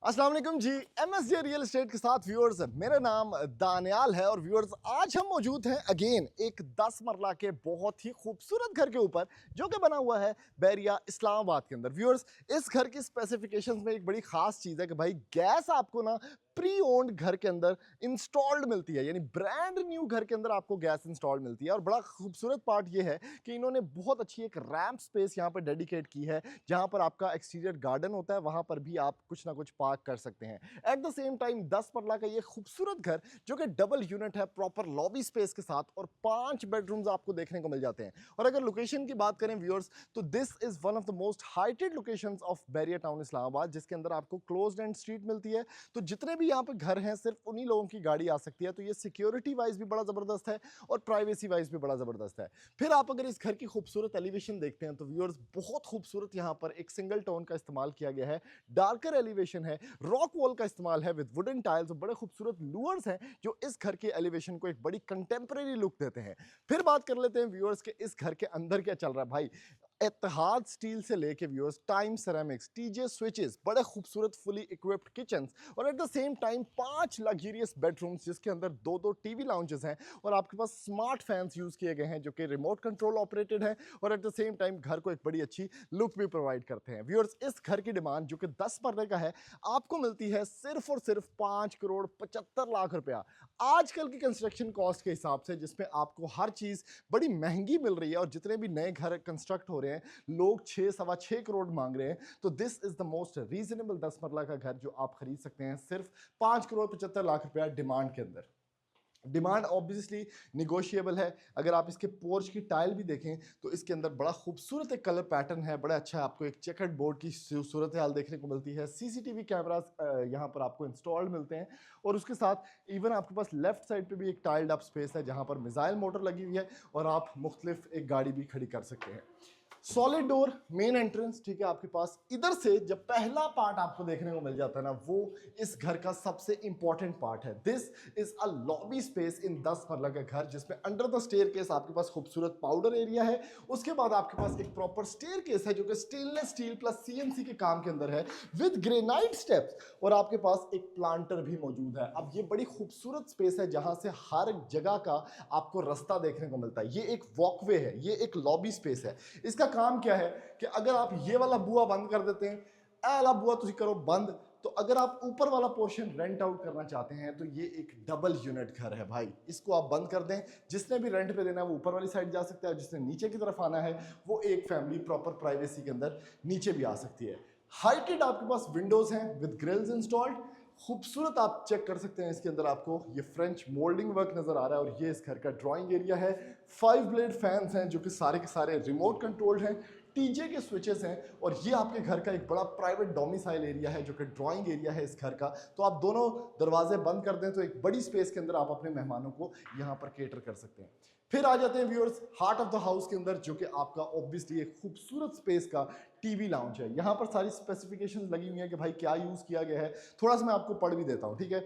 अस्सलाम वालेकुम जी। MSJ real estate के साथ व्यूअर्स, मेरा नाम दानियाल है और व्यूअर्स आज हम मौजूद हैं अगेन एक 10 मरला के बहुत ही खूबसूरत घर के ऊपर जो कि बना हुआ है बैरिया इस्लामाबाद के अंदर। व्यूअर्स, इस घर की स्पेसिफिकेशंस में एक बड़ी खास चीज़ है कि भाई गैस आपको ना प्री ओन्ड घर के अंदर इंस्टॉल्ड मिलती है, यानी ब्रांड न्यू घर के अंदर आपको गैस इंस्टॉल्ड मिलती है। और बड़ा खूबसूरत पार्ट ये है कि इन्होंने बहुत अच्छी एक रैम्प स्पेस यहाँ पर डेडिकेट की है, जहाँ पर आपका एक्सटीरियर गार्डन होता है, वहाँ पर भी आप कुछ ना कुछ पार्क कर सकते हैं। एट द सेम टाइम 10 मरला का ये खूबसूरत घर जो कि डबल यूनिट है, प्रॉपर लॉबी स्पेस के साथ, और 5 बेडरूम्स आपको देखने को मिल जाते हैं। और अगर लोकेशन की बात करें व्यूअर्स, तो this is one of the most heighted locations of Bahria town Islamabad, जिसके अंदर आपको क्लोज्ड एंड स्ट्रीट मिलती है। तो जितने भी यहाँ पे घर हैं सिर्फ उन्हीं लोगों की गाड़ी आ सकती है। तो ये सिक्योरिटी वाइज भी बड़ा जबरदस्त है और प्राइवेसी वाइज भी बड़ा जबरदस्त है। फिर आप अगर इस घर की खूबसूरत एलिवेशन देखते हैं तो व्यूअर्स, बहुत खूबसूरत यहाँ पर एक सिंगल टोन का इस्तेमाल किया गया है, डार्कर एलिवेशन है, रॉक वॉल का इस्तेमाल है विद वुडन टाइल्स, और बड़े खूबसूरत लूअर्स हैं जो इस घर के एलिवेशन को एक बड़ी कंटेम्परेरी लुक देते हैं। फिर बात कर लेते हैं व्यूअर्स के इस घर के अंदर क्या चल रहा है। भाई, एतिहाद स्टील से लेके viewers, time ceramics, TJ switches, बड़े खूबसूरत फुली इक्विप्ड किचन्स, और at the same time 5 luxurious bedrooms जिसके अंदर दो दो टीवी लाउंजेस हैं, और आपके पास स्मार्ट फैंस यूज किए गए हैं जो कि रिमोट कंट्रोल ऑपरेटेड है, और एट द सेम टाइम घर को एक बड़ी अच्छी लुक भी प्रोवाइड करते हैं। व्यूअर्स, इस घर की डिमांड जो कि 10 मरले का है आपको मिलती है सिर्फ और सिर्फ 5 करोड़ 75 लाख रुपया। आजकल की कंस्ट्रक्शन कॉस्ट के हिसाब से, जिसमें आपको हर चीज बड़ी महंगी मिल रही है, और जितने भी नए घर कंस्ट्रक्ट हो रहे हैं लोग 6 सवा 6 करोड़ मांग रहे हैं, तो this is the most reasonable 10 मरला का घर जो आप खरीद सकते हैं सिर्फ 5 करोड़ 75 लाख रुपया डिमांड के अंदर। डिमांड ऑब्वियसली निगोशिएबल है। अगर आप इसके पोर्च की टाइल भी देखें तो इसके अंदर बड़ा खूबसूरत एक कलर पैटर्न है, बड़ा अच्छा आपको एक चेकर्ड बोर्ड की सूरत हाल देखने को मिलती है। सीसीटीवी कैमरास यहाँ पर आपको इंस्टॉल्ड मिलते हैं, और उसके साथ इवन आपके पास लेफ्ट साइड पे भी एक टाइल्ड अप स्पेस है जहाँ पर मिसाइल मोटर लगी हुई है, और आप मुख्तलिफ एक गाड़ी भी खड़ी कर सकते हैं। सॉलिड डोर मेन एंट्रेंस, ठीक है आपके पास। इधर से जब पहला पार्ट आपको देखने को मिल जाता है ना, वो इस घर का सबसे इंपॉर्टेंट पार्ट है। This is a lobby space in 10 मरला का घर, जिसमें अंडर द स्टेयर केस आपके पास खूबसूरत पाउडर एरिया है। उसके बाद आपके पास एक प्रॉपर स्टेयर केस है जो कि स्टेनलेस स्टील प्लस सीएनसी के काम के अंदर है विद ग्रेनाइट स्टेप्स, और आपके पास एक प्लांटर भी मौजूद है। अब ये बड़ी खूबसूरत स्पेस है जहां से हर जगह का आपको रास्ता देखने को मिलता है। ये एक वॉकवे है, ये एक लॉबी स्पेस है। इसका काम क्या है कि अगर आप ये वाला बुआ बंद कर देते हैं, ए वाला बुआ तुम करो बंद, तो अगर आप ऊपर वाला पोर्शन रेंट आउट करना चाहते हैं तो ये एक डबल यूनिट घर है भाई। इसको आप बंद कर दें, जिसने भी रेंट पे देना है वो ऊपर वाली साइड जा सकता है, जिसने नीचे की तरफ आना है वो एक फैमिली प्रॉपर प्राइवेसी के अंदर नीचे भी आ सकती है। हाइटेड आपके पास विंडोज हैं विद ग्रिल्स इंस्टॉल्ड। खूबसूरत आप चेक कर सकते हैं, इसके अंदर आपको ये फ्रेंच मोल्डिंग वर्क नजर आ रहा है, और ये इस घर का ड्राइंग एरिया है। 5 ब्लेड फैंस हैं जो कि सारे के सारे रिमोट कंट्रोल्ड हैं, टीजे के स्विचेस हैं, और ये आपके घर का एक बड़ा प्राइवेट डोमिसाइल एरिया है जो कि ड्राइंग एरिया है इस घर का। तो आप दोनों दरवाजे बंद कर दें तो एक बड़ी स्पेस के अंदर आप अपने मेहमानों को यहाँ पर केटर कर सकते हैं। फिर आ जाते हैं viewers heart of the house के अंदर, जो कि आपका ऑब्वियसली एक खूबसूरत स्पेस का टीवी लाउंज है। यहाँ पर सारी स्पेसिफिकेशंस लगी हुई हैं कि भाई क्या यूज किया गया है, थोड़ा सा मैं आपको पढ़ भी देता हूँ, ठीक है।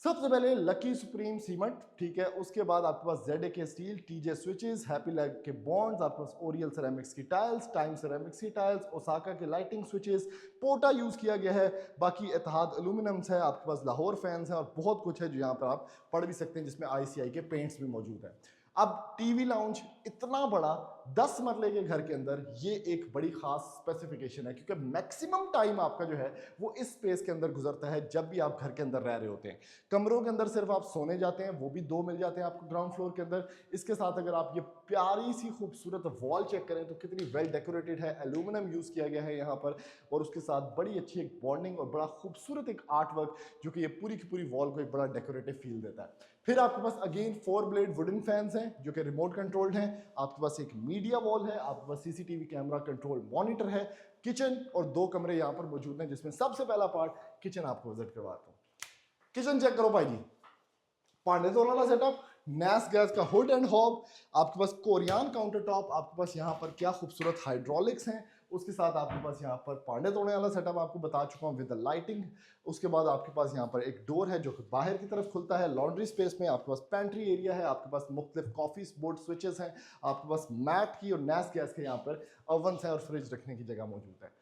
सबसे पहले लकी सुप्रीम सीमेंट, ठीक है। उसके बाद आपके पास ZAK steel, TJ switches, happy lag के बॉन्ड्स, आपके पास ओरियल सेरेमिक्स की टाइल्स, टाइम सेरेमिक्स की टाइल्स, ओसाका के लाइटिंग स्विचेस, पोटा यूज किया गया है। बाकी एतहाद एल्यूमिनियम्स है, आपके पास लाहौर फैंस है, और बहुत कुछ है जो यहाँ पर आप पढ़ भी सकते हैं, जिसमें ICI के पेंट्स भी मौजूद है। अब टीवी लाउंज इतना बड़ा 10 मरले के घर के अंदर, ये एक बड़ी खास स्पेसिफिकेशन है, क्योंकि मैक्सिमम टाइम आपका जो है वो इस स्पेस के अंदर गुजरता है जब भी आप घर के अंदर रह रहे होते हैं। कमरों के अंदर सिर्फ आप सोने जाते हैं, वो भी 2 मिल जाते हैं आपको ग्राउंड फ्लोर के अंदर। इसके साथ अगर आप ये प्यारी सी खूबसूरत वॉल चेक करें तो कितनी वेल डेकोरेटेड है, एल्यूमिनियम यूज किया गया है यहाँ पर, और उसके साथ बड़ी अच्छी एक बॉन्डिंग और बड़ा खूबसूरत एक आर्ट वर्क जो कि ये पूरी की पूरी वॉल को एक बड़ा डेकोरेटिव फील देता है। फिर आपके पास अगेन 4 ब्लेड वुडन फैंस हैं जो कि रिमोट कंट्रोल्ड हैं। आपके पास एक मीडिया वॉल है, आपके पास CCTV कैमरा कंट्रोल मॉनिटर है। किचन और 2 कमरे यहाँ पर मौजूद हैं, जिसमें सबसे पहला पार्ट किचन आपको विजिट करवाता हूँ। किचन चेक करो भाई जी, पांडे धोने वाला सेटअप, नैस गैस का हुड एंड हॉब, आपके पास कोरियन काउंटर टॉप, आपके पास यहाँ पर क्या खूबसूरत हाइड्रोलिक्स हैं। उसके साथ आपके पास यहाँ पर पांडे धोने वाला सेटअप आपको बता चुका हूँ विद द लाइटिंग। उसके बाद आपके पास यहाँ पर एक डोर है जो कि बाहर की तरफ खुलता है लॉन्ड्री स्पेस में। आपके पास पेंट्री एरिया है, आपके पास मुख्तलिफ कॉफी बोर्ड स्विचेस हैं, आपके पास मैट की और नैस गैस के यहाँ पर ओवंस है और फ्रिज रखने की जगह मौजूद है।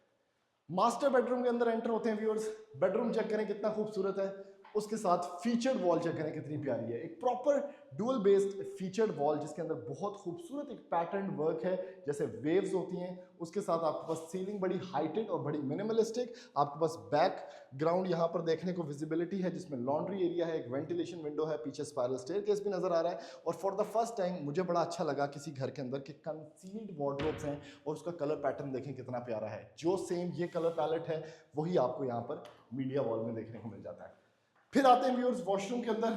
मास्टर बेडरूम के अंदर एंटर होते हैं व्यूअर्स। बेडरूम चेक करें कितना खूबसूरत है, उसके साथ फीचर्ड वॉल चेक करें कितनी प्यारी है। एक proper dual based featured wall जिसके अंदर बहुत खूबसूरत एक पैटर्न वर्क है, जैसे वेव्स होती हैं। उसके साथ आपके पास सीलिंग बड़ी हाइटेड और बड़ी मिनिमलिस्टिक। आपके पास बैक ग्राउंड यहाँ पर देखने को विजिबिलिटी है, जिसमें लॉन्ड्री एरिया है, एक वेंटिलेशन विंडो है, पीछे स्पाइरल स्टेयरकेस भी नजर आ रहा है। और फॉर द फर्स्ट टाइम मुझे बड़ा अच्छा लगा किसी घर के अंदर कि कंसील्ड वार्डरोब्स हैं और उसका कलर पैटर्न देखें कितना प्यारा है। जो सेम ये कलर पैलेट है वही आपको यहाँ पर मीडिया वॉल में देखने को मिल जाता है। फिर आते हैं व्यूअर्स वॉशरूम के अंदर।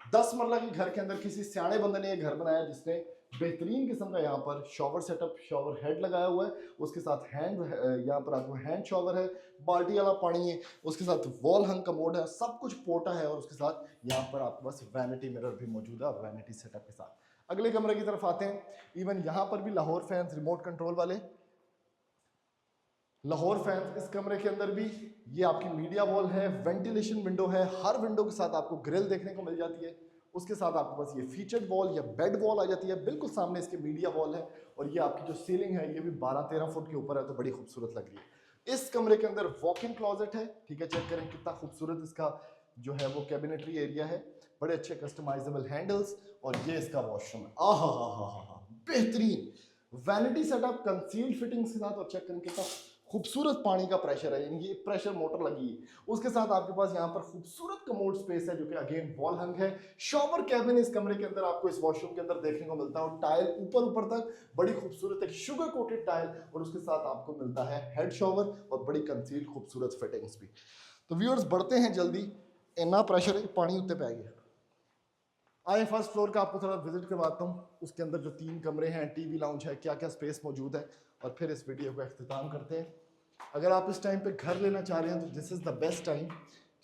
10 मरला के घर के अंदर किसी सियाने बंदे ने ये घर बनाया जिसने बेहतरीन किस्म का यहाँ पर शॉवर सेटअप, शॉवर हेड लगाया हुआ है। उसके साथ हैंड, यहाँ पर आपको हैंड शॉवर है, बाल्टी वाला पानी है, उसके साथ वॉल हंग कमोड है, सब कुछ पोटा है। और उसके साथ यहाँ पर आपके पास वैनिटी मिरर भी मौजूद है, वैनिटी सेटअप के साथ। अगले कमरे की तरफ आते हैं। इवन यहाँ पर भी लाहौर फैंस रिमोट कंट्रोल वाले, लाहौर फैंस इस कमरे के अंदर भी। ये आपकी मीडिया वॉल है, वेंटिलेशन विंडो है, हर विंडो के साथ आपको ग्रिल देखने को मिल जाती है। उसके साथ आपके पास ये फीचर्ड वॉल या बेड वॉल आ जाती है, बिल्कुल सामने इसके मीडिया वॉल है। और ये आपकी जो सीलिंग है ये भी 12-13 फुट के ऊपर है, तो बड़ी खूबसूरत लग रही है। इस कमरे के अंदर वॉक इन क्लॉजेट है, ठीक है। चेक करें कितना खूबसूरत इसका जो है वो कैबिनेटरी एरिया है, बड़े अच्छे कस्टमाइजेबल हैंडल्स। और ये इसका वॉशरूम है, आहा हा हा हा हा, बेहतरीन वैनिटी सेटअप कंसील्ड फिटिंग्स के साथ। और चेक करें कितना खूबसूरत पानी का प्रेशर है, यानी ये प्रेशर मोटर लगी है। उसके साथ आपके पास यहाँ पर खूबसूरत कमोड स्पेस है जो कि अगेन वॉल हंग है। शॉवर कैबिन इस कमरे के अंदर आपको इस वॉशरूम के अंदर देखने को मिलता है, और टाइल ऊपर ऊपर तक बड़ी खूबसूरत एक शुगर कोटेड टाइल। और उसके साथ आपको मिलता है हेड शॉवर और बड़ी कंसील्ड खूबसूरत फिटिंग्स भी। तो व्यूअर्स बढ़ते हैं जल्दी, इतना प्रेशर है पानी उत्ते पे गया। आए फर्स्ट फ्लोर का आपको थोड़ा विजिट करवाता हूँ। उसके अंदर जो 3 कमरे हैं, टीवी लाउंज है, क्या क्या स्पेस मौजूद है, और फिर इस वीडियो को अख्तिताम करते हैं। अगर आप इस टाइम पे घर लेना चाह रहे हैं तो this is the best time,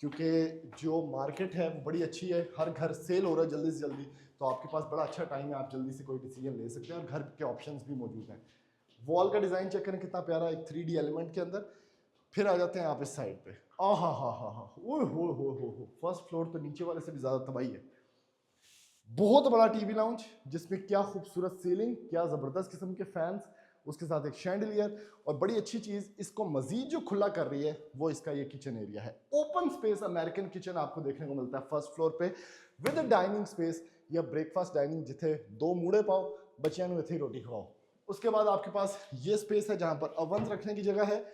क्योंकि जो मार्केट है वो बड़ी अच्छी है, हर घर सेल हो रहा है जल्दी से जल्दी। तो आपके पास बड़ा अच्छा टाइम है, आप जल्दी से कोई डिसीजन ले सकते हैं, और घर के ऑप्शंस भी मौजूद हैं। वॉल का डिज़ाइन चेक करें कितना प्यारा, एक 3D एलिमेंट के अंदर। फिर आ जाते हैं आप इस साइड पे, आ हा हा हा हा, ओए हो, फर्स्ट फ्लोर तो नीचे वाले से भी ज़्यादा तबाही है। बहुत बड़ा टीवी लाउंज जिसमें क्या खूबसूरत सीलिंग, क्या ज़बरदस्त किस्म के फैंस, उसके साथ एक शैंडलियर। और बड़ी अच्छी चीज़ इसको मजीद जो खुला कर रही है वो इसका ये किचन एरिया है। ओपन स्पेस अमेरिकन किचन आपको देखने को मिलता है फर्स्ट फ्लोर पे, विद डाइनिंग स्पेस या ब्रेकफास्ट डाइनिंग, जिथे 2 मूड़े पाओ बच्चियां नूं इत्थे ही रोटी खवाओ। उसके बाद आपके पास ये स्पेस है जहां पर ओवन रखने की जगह है,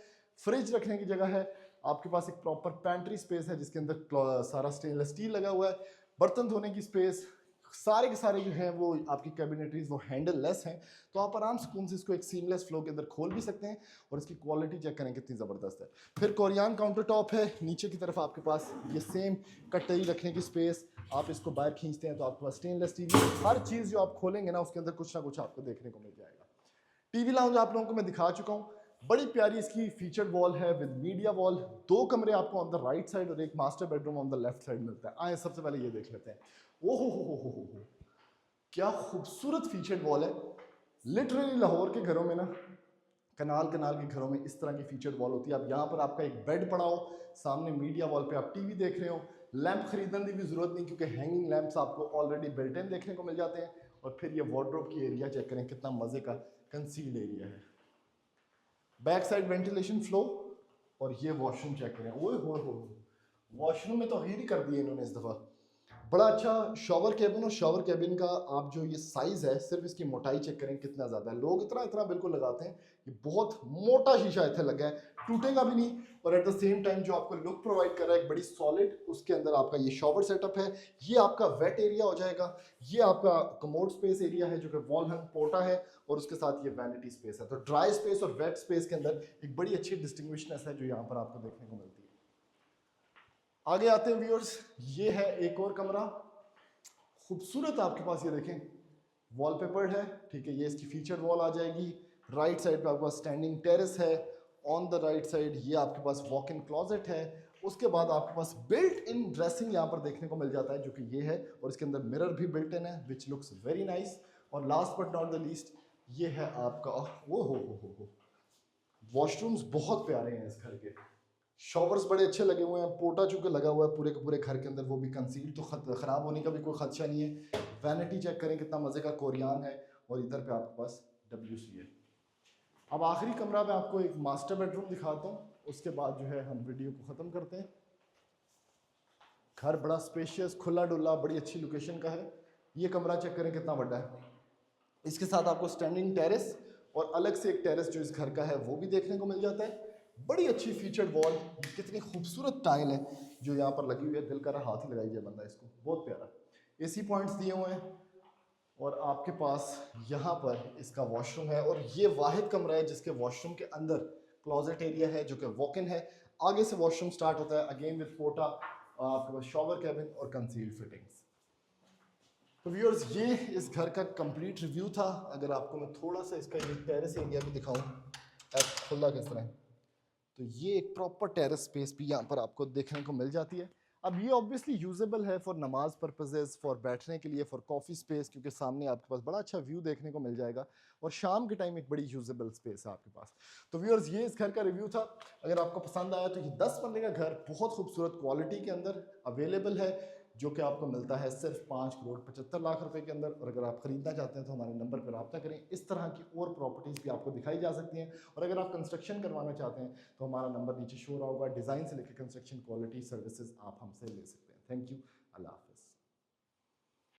फ्रिज रखने की जगह है। आपके पास एक प्रॉपर पैंट्री स्पेस है जिसके अंदर सारा स्टेनलेस स्टील लगा हुआ है, बर्तन धोने की स्पेस, सारे के सारे जो हैं वो आपकी कैबिनेटरीज वो हैंडल लेस हैं। तो आप आराम सुकून से इसको एक सीमलेस फ्लो के अंदर खोल भी सकते हैं, और इसकी क्वालिटी चेक करें कितनी ज़बरदस्त है। फिर कोरियान काउंटर टॉप है, नीचे की तरफ आपके पास ये सेम कटोरी रखने की स्पेस। आप इसको बाहर खींचते हैं तो आपके पास स्टेनलेस स्टील, हर चीज़ जो आप खोलेंगे ना उसके अंदर कुछ ना कुछ आपको देखने को मिल जाएगा। टीवी लाउंज आप लोगों को मैं दिखा चुका हूँ, बड़ी प्यारी इसकी फीचर्ड वॉल है विद मीडिया वॉल। 2 कमरे आपको ऑन द राइट साइड और एक master bedroom on the left side मिलता है। आए सबसे पहले ये देख लेते हैं। ओहो हो, क्या खूबसूरत फीचर्ड वॉल है। लिटरली लाहौर के घरों में ना, कनाल कनाल के घरों में इस तरह की फीचर्ड वॉल होती है। अब यहाँ पर आपका एक बेड पड़ा हो, सामने मीडिया वॉल पे आप टीवी देख रहे हो, लैंप खरीदने की भी जरूरत नहीं क्योंकि हैंगिंग लैंप्स आपको ऑलरेडी बिल्ट इन देखने को मिल जाते हैं। और फिर ये वार्डरोब की एरिया चेक करें कितना मजे का कंसील्ड एरिया है। बैक साइड वेंटिलेशन फ्लो, और ये वॉशरूम चेक करें, ओए हो, वॉशरूम में तो हीर ही कर दिए इन्होंने इस दफ़ा। बड़ा अच्छा शॉवर कैबिन, और शॉवर कैबिन का आप जो ये साइज़ है, सिर्फ इसकी मोटाई चेक करें कितना ज़्यादा है। लोग इतना इतना बिल्कुल लगाते हैं, ये बहुत मोटा शीशा इतना लगा है, टूटेगा भी नहीं। और एट द सेम टाइम जो आपको लुक प्रोवाइड कर रहा है एक बड़ी सॉलिड, उसके अंदर आपका ये शॉवर सेटअप है। ये आपका वेट एरिया हो जाएगा, ये आपका कमोड स्पेस एरिया है जो कि वॉल हंग पोटा है, और उसके साथ ये वैनिटी स्पेस है। तो ड्राई स्पेस और वेट स्पेस के अंदर एक बड़ी अच्छी डिस्टिंग्विशनेस है जो यहाँ पर आपको देखने को मिलती है। आगे आते हैं व्यूअर्स, ये है एक और कमरा, खूबसूरत आपके पास ये देखें वॉलपेपर्ड है, ठीक है। ये इसकी फीचर वॉल आ जाएगी। राइट साइड पे आपके पास स्टैंडिंग टेरेस है, ऑन द राइट साइड ये आपके पास वॉक इन क्लॉजेट है। उसके बाद आपके पास बिल्ट इन ड्रेसिंग यहाँ पर देखने को मिल जाता है जो कि ये है, और इसके अंदर मिरर भी बिल्ट इन है विच लुक्स वेरी नाइस। और last but not the least ये है आपका, वो हो वॉशरूम्स बहुत प्यारे हैं इस घर के। शॉवर्स बड़े अच्छे लगे हुए हैं, पोटा चूंकि लगा हुआ है पूरे के पूरे घर के अंदर, वो भी कंसील, तो ख़राब होने का भी कोई खदशा नहीं है। वैनिटी चेक करें कितना मज़े का कोरियान है, और इधर पे आपके पास WC है। अब आखिरी कमरा मैं आपको एक मास्टर बेडरूम दिखाता हूँ, उसके बाद जो है हम वीडियो को ख़त्म करते हैं। घर बड़ा स्पेशियस, खुला डुला, बड़ी अच्छी लोकेशन का है। ये कमरा चेक करें कितना बड़ा है। इसके साथ आपको स्टैंडिंग टेरेस और अलग से एक टेरेस जो इस घर का है वो भी देखने को मिल जाता है। बड़ी अच्छी फीचर्ड वॉल, कितनी खूबसूरत टाइल है जो यहाँ पर लगी हुई है, दिल कर रहा हाथ ही लगाई जाए बंदा इसको, बहुत प्यारा। एसी पॉइंट्स दिए हुए हैं और आपके पास यहाँ पर इसका वॉशरूम है और ये वाहिद कमरा है जिसके वॉशरूम के अंदर क्लोजेट एरिया है जो कि वॉक इन है। आगे से वॉशरूम स्टार्ट होता है अगेन विद पोटा, आपके पास शॉवर कैबिन और कंसील्ड फिटिंग्स। तो व्यूअर्स ये इस घर का कंप्लीट रिव्यू था। अगर आपको मैं थोड़ा सा इसका ये टेरेस एरिया भी दिखाऊं, खुला किस तरह, तो ये एक प्रॉपर टेरेस स्पेस भी यहाँ पर आपको देखने को मिल जाती है। अब ये ऑब्वियसली यूजेबल है फॉर नमाज पर्पजेज, फॉर बैठने के लिए, फॉर कॉफ़ी स्पेस, क्योंकि सामने आपके पास बड़ा अच्छा व्यू देखने को मिल जाएगा और शाम के टाइम एक बड़ी यूजेबल स्पेस है आपके पास। तो व्यूअर्स ये इस घर का रिव्यू था। अगर आपको पसंद आया तो ये 10 मरले का घर बहुत खूबसूरत क्वालिटी के अंदर अवेलेबल है जो कि आपको मिलता है सिर्फ 5,75,00,000 रुपए के अंदर। और अगर आप खरीदना चाहते हैं तो हमारे नंबर पर रब्ता करें। इस तरह की और प्रॉपर्टीज़ भी आपको दिखाई जा सकती हैं। और अगर आप कंस्ट्रक्शन करवाना चाहते हैं तो हमारा नंबर नीचे शो रहा होगा। डिज़ाइन से लेकर कंस्ट्रक्शन, क्वालिटी, सर्विसेज आप हमसे ले सकते हैं। थैंक यू, अल्लाह हाफिज़।